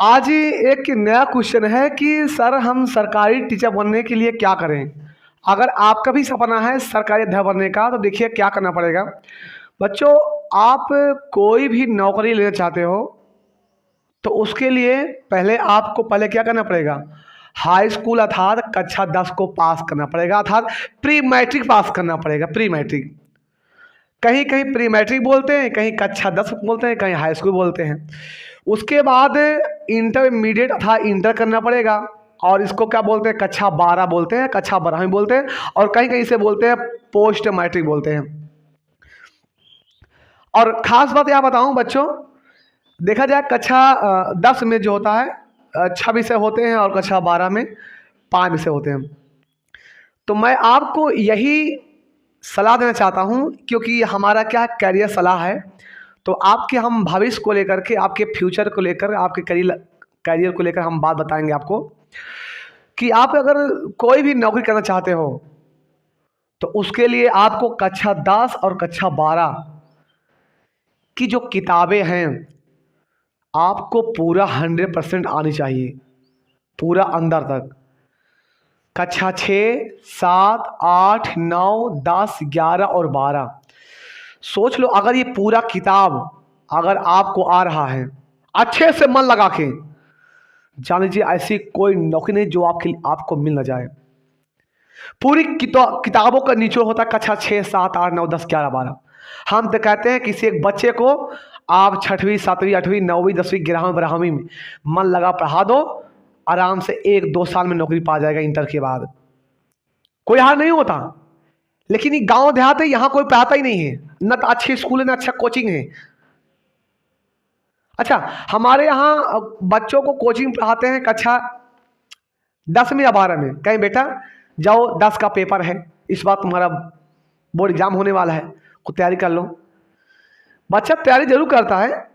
आज एक नया क्वेश्चन है कि सर हम सरकारी टीचर बनने के लिए क्या करें। अगर आपका भी सपना है सरकारी अध्यापक बनने का तो देखिए क्या करना पड़ेगा। बच्चों, आप कोई भी नौकरी लेना चाहते हो तो उसके लिए पहले क्या करना पड़ेगा। हाई स्कूल अर्थात कक्षा 10 को पास करना पड़ेगा, अर्थात प्री मैट्रिक पास करना पड़ेगा। प्री मैट्रिक, कहीं कहीं प्री मैट्रिक बोलते हैं, कहीं कक्षा 10 बोलते हैं, कहीं हाई स्कूल बोलते हैं। उसके बाद इंटरमीडिएट अर्थात इंटर करना पड़ेगा, और इसको क्या बोलते हैं, कक्षा 12 बोलते हैं, कक्षा 12वीं बोलते हैं, और कहीं कहीं से बोलते हैं पोस्ट मैट्रिक बोलते हैं। और ख़ास बात यह बताऊं बच्चों, देखा जाए कक्षा 10 में जो होता है 6 विषय होते हैं, और कक्षा 12 में 5 विषय होते हैं। तो मैं आपको यही सलाह देना चाहता हूं, क्योंकि हमारा क्या करियर सलाह है, तो आपके हम भविष्य को लेकर के, आपके फ्यूचर को लेकर, आपके करियर को लेकर हम बात बताएंगे आपको कि आप अगर कोई भी नौकरी करना चाहते हो तो उसके लिए आपको कक्षा 10 और कक्षा 12 की जो किताबें हैं आपको पूरा 100% आनी चाहिए, पूरा अंदर तक। कक्षा 6, 7, 8, 9, 10, 11 और 12, सोच लो अगर ये पूरा किताब अगर आपको आ रहा है अच्छे से मन लगा के, जान लीजिए ऐसी कोई नौकरी नहीं जो आपको मिल ना जाए। पूरी किताबों का निचोड़ होता है कक्षा 6, 7, 8, 9, 10, 11, 12। हम तो कहते हैं किसी एक बच्चे को आप 6वीं, 7वीं, 8वीं, 9वीं, 10वीं, 11वीं, 12वीं में मन लगा पढ़ा दो, आराम से 1-2 साल में नौकरी पा जाएगा। इंटर के बाद कोई हार नहीं होता। लेकिन ये गांव देहात है, यहाँ कोई पढ़ाता ही नहीं है, न तो अच्छे स्कूल है, न अच्छा कोचिंग है। अच्छा, हमारे यहाँ बच्चों को कोचिंग पढ़ाते हैं कक्षा 10 में या 12 में, कहीं बेटा जाओ 10 का पेपर है, इस बार तुम्हारा बोर्ड एग्जाम होने वाला है, कुछ तैयारी कर लो। बच्चा तैयारी जरूर करता है,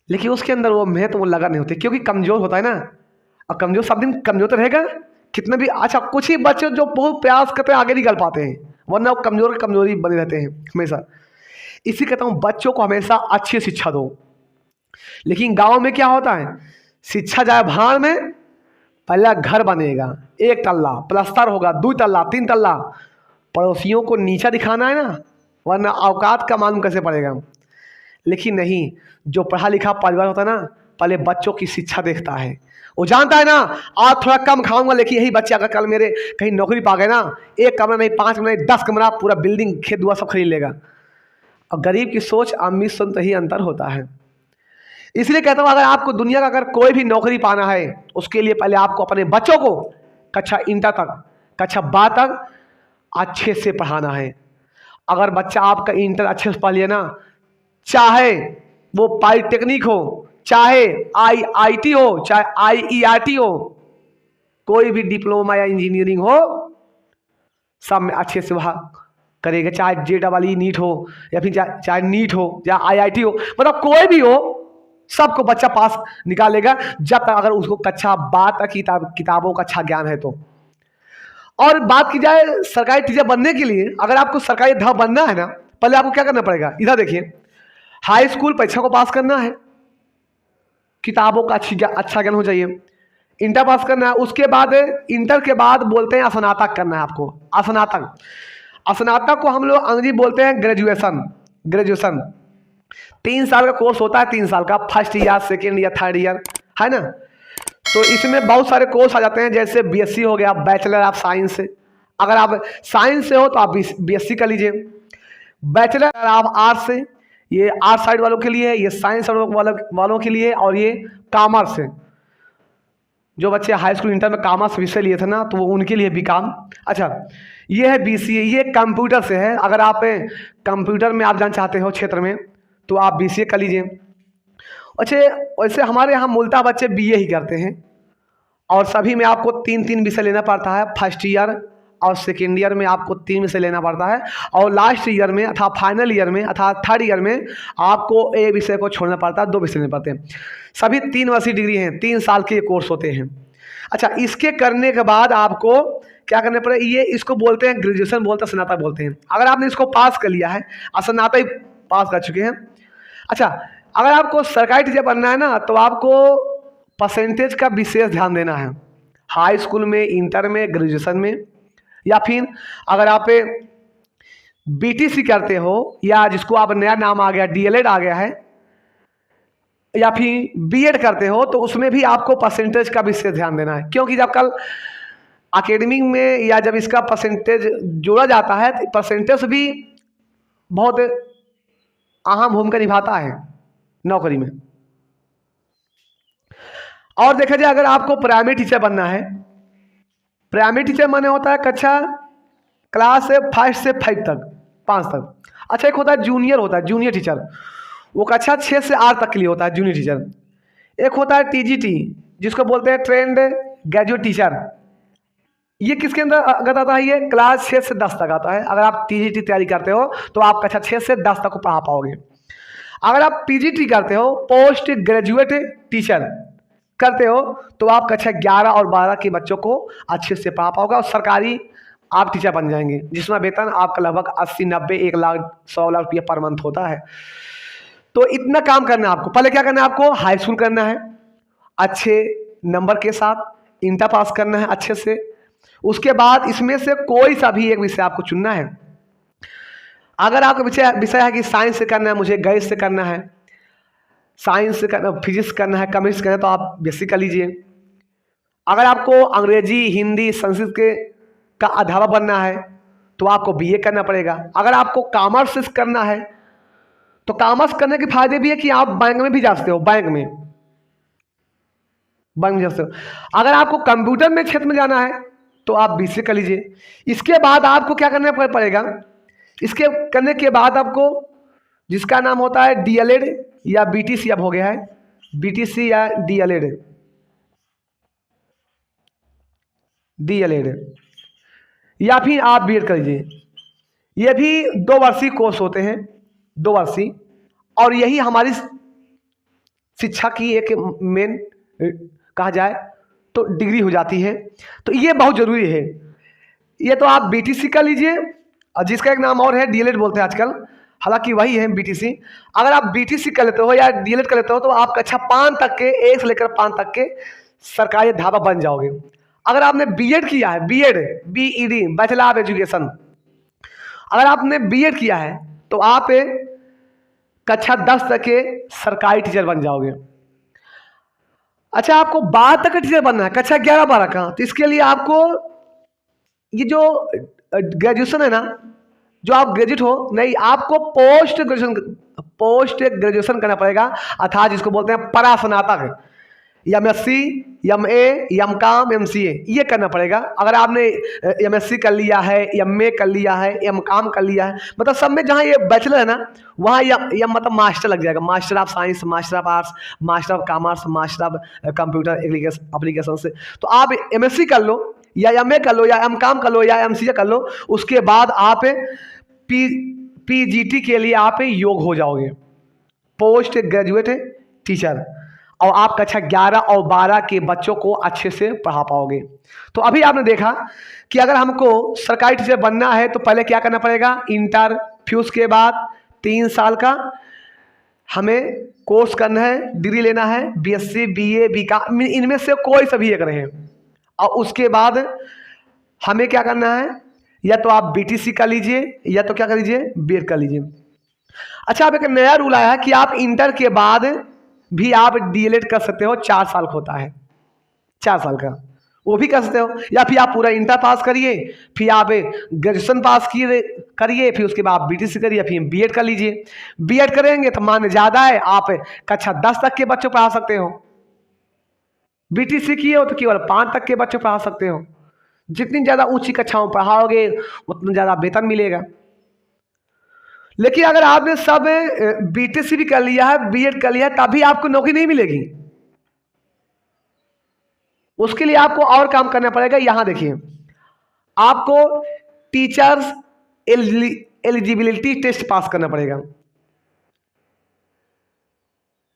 लेकिन उसके अंदर वो मेहनत वो लगा नहीं होती, क्योंकि कमजोर होता है ना। और कमजोर सब दिन कमजोर तो रहेगा कितना भी। अच्छा, कुछ ही बच्चे जो बहुत प्रयास करते हैं आगे निकल पाते हैं, वरना वो कमजोरी बने रहते हैं हमेशा। इसी कहता हूँ बच्चों को हमेशा अच्छी शिक्षा दो। लेकिन गांव में क्या होता है, शिक्षा जाए भाड़ में, पहला घर बनेगा 1 तल्ला, प्लस्तर होगा 2 तल्ला, 3 तल्ला, पड़ोसियों को नीचा दिखाना है ना, वरना औकात का मालूम कैसे पड़ेगा। लेकिन नहीं, जो पढ़ा लिखा परिवार होता है ना, पहले बच्चों की शिक्षा देखता है। वो जानता है ना आज थोड़ा कम खाऊंगा, लेकिन यही बच्चे अगर कल मेरे कहीं नौकरी पा गए ना, 1 कमरा नहीं, 5 कमरा नहीं, 10 कमरा, पूरा बिल्डिंग, खेत दुआ सब खरीद लेगा। और गरीब की सोच अमीर से तो ही अंतर होता है। इसलिए कहता हूँ अगर आपको दुनिया का अगर कोई भी नौकरी पाना है, उसके लिए पहले आपको अपने बच्चों को कक्षा इंटर तक, कक्षा 12 तक अच्छे से पढ़ाना है। अगर बच्चा आपका इंटर अच्छे से पढ़ लिया ना, चाहे वो पॉलिटेक्निक हो, चाहे आईआईटी हो, चाहे आईईआरटी हो, कोई भी डिप्लोमा या इंजीनियरिंग हो, सब में अच्छे से वह करेगा। चाहे JEE नीट हो, या फिर चाहे नीट हो या आईआईटी हो, मतलब कोई भी हो, सबको बच्चा पास निकालेगा, जब तक अगर उसको कक्षा 12 तक किताबों का अच्छा ज्ञान है तो। और बात की जाए सरकारी टीचर बनने के लिए, अगर आपको सरकारी अध्यापक बनना है ना, पहले आपको क्या करना पड़ेगा, इधर देखिए। हाई स्कूल परीक्षा को पास करना है, किताबों का अच्छा ज्ञान हो चाहिए। इंटर पास करना है, उसके बाद इंटर के बाद बोलते हैं स्नातक करना है आपको। स्नातक को हम लोग अंग्रेजी बोलते हैं ग्रेजुएशन। 3 साल का कोर्स होता है, 3 साल का, first year, second year, third year, है ना। तो इसमें बहुत सारे कोर्स आ जाते हैं, जैसे BSc हो गया, बैचलर ऑफ साइंस। अगर आप साइंस से हो तो आप BSc कर लीजिए। बैचलर ऑफ आर्ट्स, ये आर्ट साइड वालों के लिए, ये साइंस वालों के लिए, और ये कॉमर्स है। जो बच्चे हाई स्कूल इंटर में कॉमर्स विषय लिए थे ना, तो वो उनके लिए BCom। अच्छा, ये है BCA, ये कंप्यूटर से है। अगर आप कंप्यूटर में आप जाना चाहते हो क्षेत्र में, तो आप BCA कर लीजिए। अच्छा, वैसे हमारे यहाँ मूलतः बच्चे BA ही करते हैं, और सभी में आपको 3-3 विषय लेना पड़ता है। फर्स्ट ईयर और सेकेंड ईयर में आपको 3 विषय लेना पड़ता है, और लास्ट ईयर में अर्थात फाइनल ईयर में अर्थात थर्ड ईयर में आपको एक विषय को छोड़ना पड़ता है, 2 विषय लेने पड़ते हैं। सभी 3 वर्षीय डिग्री हैं, 3 साल के कोर्स होते हैं। अच्छा, इसके करने के बाद आपको क्या करना पड़ेगा, ये इसको बोलते हैं ग्रेजुएशन, बोलते हैं स्नातक बोलते हैं। अगर आपने इसको पास कर लिया है, स्नातक पास कर चुके हैं। अच्छा, अगर आपको सरकारी टीचर बनना है ना, तो आपको परसेंटेज का विशेष ध्यान देना है। हाई स्कूल में, इंटर में, ग्रेजुएशन में, या फिर अगर आप बीटीसी करते हो, या जिसको आप नया नाम आ गया डीएलएड आ गया है, या फिर बीएड करते हो, तो उसमें भी आपको परसेंटेज का विशेष ध्यान देना है। क्योंकि जब कल एकेडमिक में या जब इसका परसेंटेज जोड़ा जाता है तो परसेंटेज भी बहुत अहम भूमिका निभाता है नौकरी में। और देखा जाए अगर आपको प्राइमरी टीचर बनना है, प्राइमरी टीचर माने होता है कक्षा क्लास से 5 से 5 तक, 5 तक। अच्छा, एक होता है जूनियर, होता है जूनियर टीचर, वो कक्षा 6 से 8 तक के लिए होता है जूनियर टीचर। एक होता है टीजीटी, जिसको बोलते हैं ट्रेंड ग्रेजुएट टीचर। ये किसके अंदर अगर आता है? ये क्लास 6 से 10 तक आता है। अगर आप टीजीटी तैयारी करते हो तो आप कक्षा 6 से 10 तक को पढ़ा पाओगे। अगर आप पीजीटी करते हो, पोस्ट ग्रेजुएट टीचर करते हो, तो आप कक्षा 11 और 12 के बच्चों को अच्छे से पढ़ा पाओगे और सरकारी आप टीचर बन जाएंगे, जिसमें वेतन आपका लगभग 80, 90, 1 लाख, 100 लाख रुपया पर मंथ होता है। तो इतना काम करना है आपको। पहले क्या करना है आपको? हाई स्कूल करना है अच्छे नंबर के साथ, इंटर पास करना है अच्छे से। उसके बाद इसमें से कोई सा भी एक विषय आपको चुनना है। अगर आपका विषय है कि साइंस से करना है, मुझे गैस से करना है, साइंस से करना, फिजिक्स करना है, केमिस्ट्री करना है, तो आप बेसिक कर लीजिए। अगर आपको अंग्रेजी, हिंदी, संस्कृत के का अध्यापक बनना है तो आपको बीए करना पड़ेगा। अगर आपको कॉमर्स करना है तो कॉमर्स करने के फायदे भी है कि आप बैंक में भी जा सकते हो, बैंक में जा सकते हो। अगर आपको कंप्यूटर में क्षेत्र में जाना है तो आप बीसीए कर लीजिए। इसके बाद आपको क्या करना पड़ेगा? इसके करने के बाद आपको, जिसका नाम होता है डीएलएड या बीटीसी, अब हो गया है बीटीसी या डीएलएड, या फिर आप बीएड कर लीजिए। ये भी 2 वर्षीय कोर्स होते हैं, 2 वर्षीय, और यही हमारी शिक्षा की एक मेन कहा जाए तो डिग्री हो जाती है। तो ये बहुत जरूरी है। ये तो आप बीटीसी कर लीजिए, और जिसका एक नाम और है डीएलएड बोलते हैं आजकल, हालांकि वही है बीटीसी। अगर आप बीटीसी कर लेते हो या डीएलएड कर लेते हो तो आप कक्षा 5 तक के, 1 से लेकर 5 तक के सरकारी अध्यापक बन जाओगे। अगर आपने बीएड किया है, BEd B E D bachelor of education, अगर आपने बीएड किया है तो आप कक्षा 10 तक के सरकारी टीचर बन जाओगे। अच्छा, आपको 12 तक का टीचर बनना है, कक्षा 11, 12 का, तो इसके लिए आपको ये जो ग्रेजुएशन है ना, जो आप ग्रेजुएट हो, नहीं, आपको पोस्ट ग्रेजुएशन करना पड़ेगा, अर्थात जिसको बोलते हैं परास्नातक, एमएससी, एमए, एमकॉम, एमसीए, ये करना पड़ेगा। अगर आपने एमएससी कर लिया है, एमए कर लिया है, एमकॉम कर लिया है, मतलब सब में जहाँ ये बैचलर है ना, वहाँ ये मतलब मास्टर लग जाएगा, master of science, master of arts, master of commerce, master of computer application से। तो आप एमएससी कर लो या एमए कर लो या एमकॉम कर लो या एमसीए कर लो, उसके बाद आप पीजीटी के लिए आप योग्य हो जाओगे, पोस्ट ग्रेजुएट टीचर, और आप कक्षा 11 और 12 के बच्चों को अच्छे से पढ़ा पाओगे। तो अभी आपने देखा कि अगर हमको सरकारी टीचर बनना है तो पहले क्या करना पड़ेगा? इंटर, फिर उसके बाद 3 साल का हमें कोर्स करना है, डिग्री लेना है, बीएससी, बीए, बीकॉम, इनमें से कोई सभी एक रहे, और उसके बाद हमें क्या करना है? या तो आप बीटीसी कर लीजिए या तो क्या कर लीजिए? बीएड कर लीजिए। अच्छा, अब एक नया रूल आया है कि आप इंटर के बाद भी आप डीएलएड कर सकते हो, 4 साल का होता है, 4 साल का, वो भी कर सकते हो। या फिर आप पूरा इंटर पास करिए, फिर आप ग्रेजुएशन पास करिए, फिर उसके बाद आप बीटीसी करिए, फिर बीएड कर लीजिए। बीएड करेंगे तो मान ज़्यादा है, आप कक्षा 10 तक के बच्चों पढ़ा सकते हो। बीटीसी किए हो तो केवल 5 तक के बच्चों पढ़ा सकते हो। जितनी ज़्यादा ऊंची कक्षाओं पढ़ाओगे उतना ज़्यादा वेतन मिलेगा। लेकिन अगर आपने सब बीटीसी भी कर लिया है, बीएड कर लिया है, तभी आपको नौकरी नहीं मिलेगी। उसके लिए आपको और काम करना पड़ेगा। यहां देखिए, आपको टीचर्स एलिजिबिलिटी टेस्ट पास करना पड़ेगा।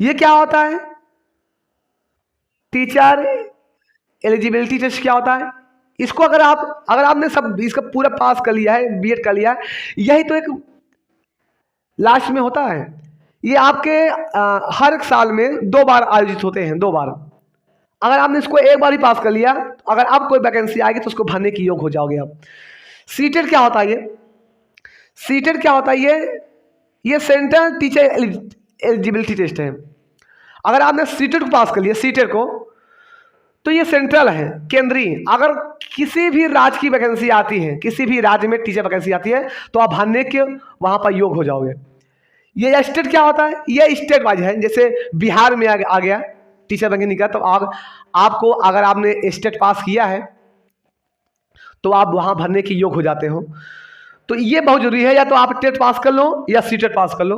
ये क्या होता है? टीचर एलिजिबिलिटी टेस्ट क्या होता है? इसको अगर आपने सब इसका पूरा पास कर लिया है, बीएड कर लिया है, यही तो एक लास्ट में होता है। ये आपके हर साल में 2 बार आयोजित होते हैं, 2 बार। अगर आपने इसको एक बार ही पास कर लिया, तो अगर अब कोई वैकेंसी आएगी तो उसको भरने के योग हो जाओगे आप। सीटेट क्या होता है? सीटेट क्या होता है? ये सेंट्रल टीचर एलिजिबिलिटी टेस्ट है। अगर आपने सीटेट को पास कर लिया, सीटेट को, तो ये सेंट्रल है, केंद्रीय। अगर किसी भी राज्य की वैकेंसी आती है, किसी भी राज्य में टीचर वैकेंसी आती है, तो आप भरने के वहां पर योग हो जाओगे। ये स्टेट क्या होता है? ये स्टेट वाइज है। जैसे बिहार में आ गया टीचर वैकेंसी निकला, तो आपको अगर आपने स्टेट पास किया है तो आप वहां भरने के योग हो जाते हो। तो ये बहुत जरूरी है, या तो आप टेट पास कर लो या सीटेट पास कर लो।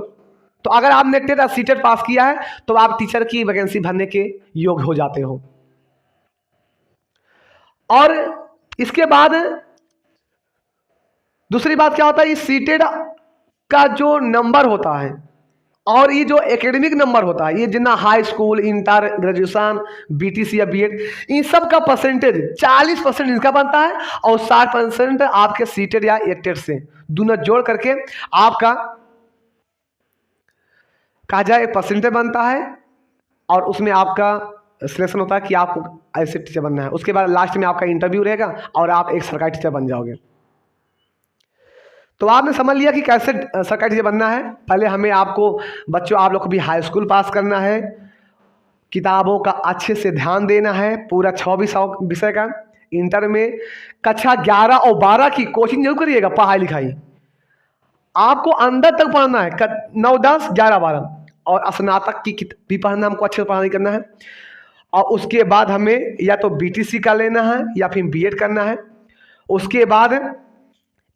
तो अगर आपने टेट या सीटेट पास किया है तो आप टीचर की वैकेंसी भरने के योग हो जाते हो। और इसके बाद दूसरी बात क्या होता है? इस सीटेट का जो नंबर होता है और ये जो एकेडमिक नंबर होता है, ये जितना high school, inter, graduation, BTC या बीएड, इन सब का परसेंटेज 40% इनका बनता है और 60% आपके सीटेट या टेट से दोनों जोड़ करके आपका कहा जाए परसेंटेज बनता है, और उसमें आपका सिलेक्शन होता है कि आपको ऐसे टीचर बनना है। उसके बाद लास्ट में आपका इंटरव्यू रहेगा और आप एक सरकारी टीचर बन जाओगे। तो आपने समझ लिया कि कैसे सरकारी टीचर बनना है। पहले हमें आपको बच्चों, आप लोग को भी हाई स्कूल पास करना है, किताबों का अच्छे से ध्यान देना है, पूरा 26 विषय का। इंटर में कक्षा 11 और 12 की कोचिंग जरूर करिएगा, पढ़ाई लिखाई आपको अंदर तक पढ़ना है, 9, 10, 11, 12, और स्नातक की भी पढ़ना, हमको अच्छे से पढ़ाई करना है। और उसके बाद हमें या तो बीटीसी का लेना है या फिर बीएड करना है। उसके बाद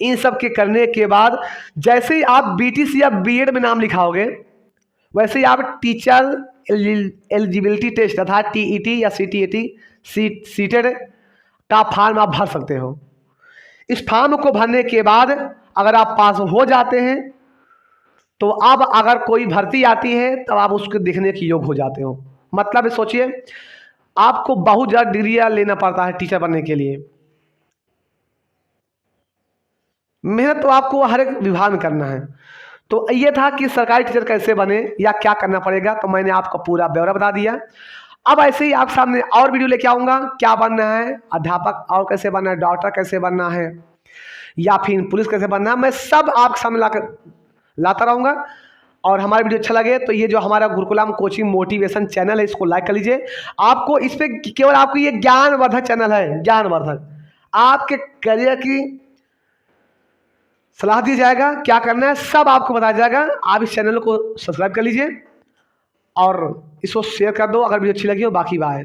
इन सब के करने के बाद जैसे ही आप बीटीसी या बीएड में नाम लिखाओगे, वैसे ही आप टीचर एलिजिबिलिटी टेस्ट अर्थात टीईटी या सीटीईटी सीटेट का फॉर्म आप भर सकते हो। इस फॉर्म को भरने के बाद अगर आप पास हो जाते हैं तो अब अगर कोई भर्ती आती है तब आप उसको देखने के योग हो जाते हो। मतलब सोचिए, आपको बहुत ज़्यादा डिग्रियां लेना पड़ता है टीचर बनने के लिए। मेहनत तो आपको हर एक विभाग में करना है। तो ये था कि सरकारी टीचर कैसे बने या क्या करना पड़ेगा, तो मैंने आपको पूरा ब्यौरा बता दिया। अब ऐसे ही आप सामने और वीडियो लेके आऊँगा, क्या बनना है, अध्यापक और कैसे बनना है, डॉक्टर कैसे बनना है, या फिर पुलिस कैसे बनना है, मैं सब आपके सामने लाता रहूँगा। और हमारा वीडियो अच्छा लगे तो ये जो हमारा गुरुकुलम कोचिंग मोटिवेशन चैनल है, इसको लाइक कर लीजिए। आपको इस पर केवल आपको ये ज्ञानवर्धक चैनल है, ज्ञानवर्धक, आपके करियर की सलाह दी जाएगा, क्या करना है सब आपको बताया जाएगा। आप इस चैनल को सब्सक्राइब कर लीजिए और इसको शेयर कर दो अगर वीडियो अच्छी लगी हो। बाकी बाय।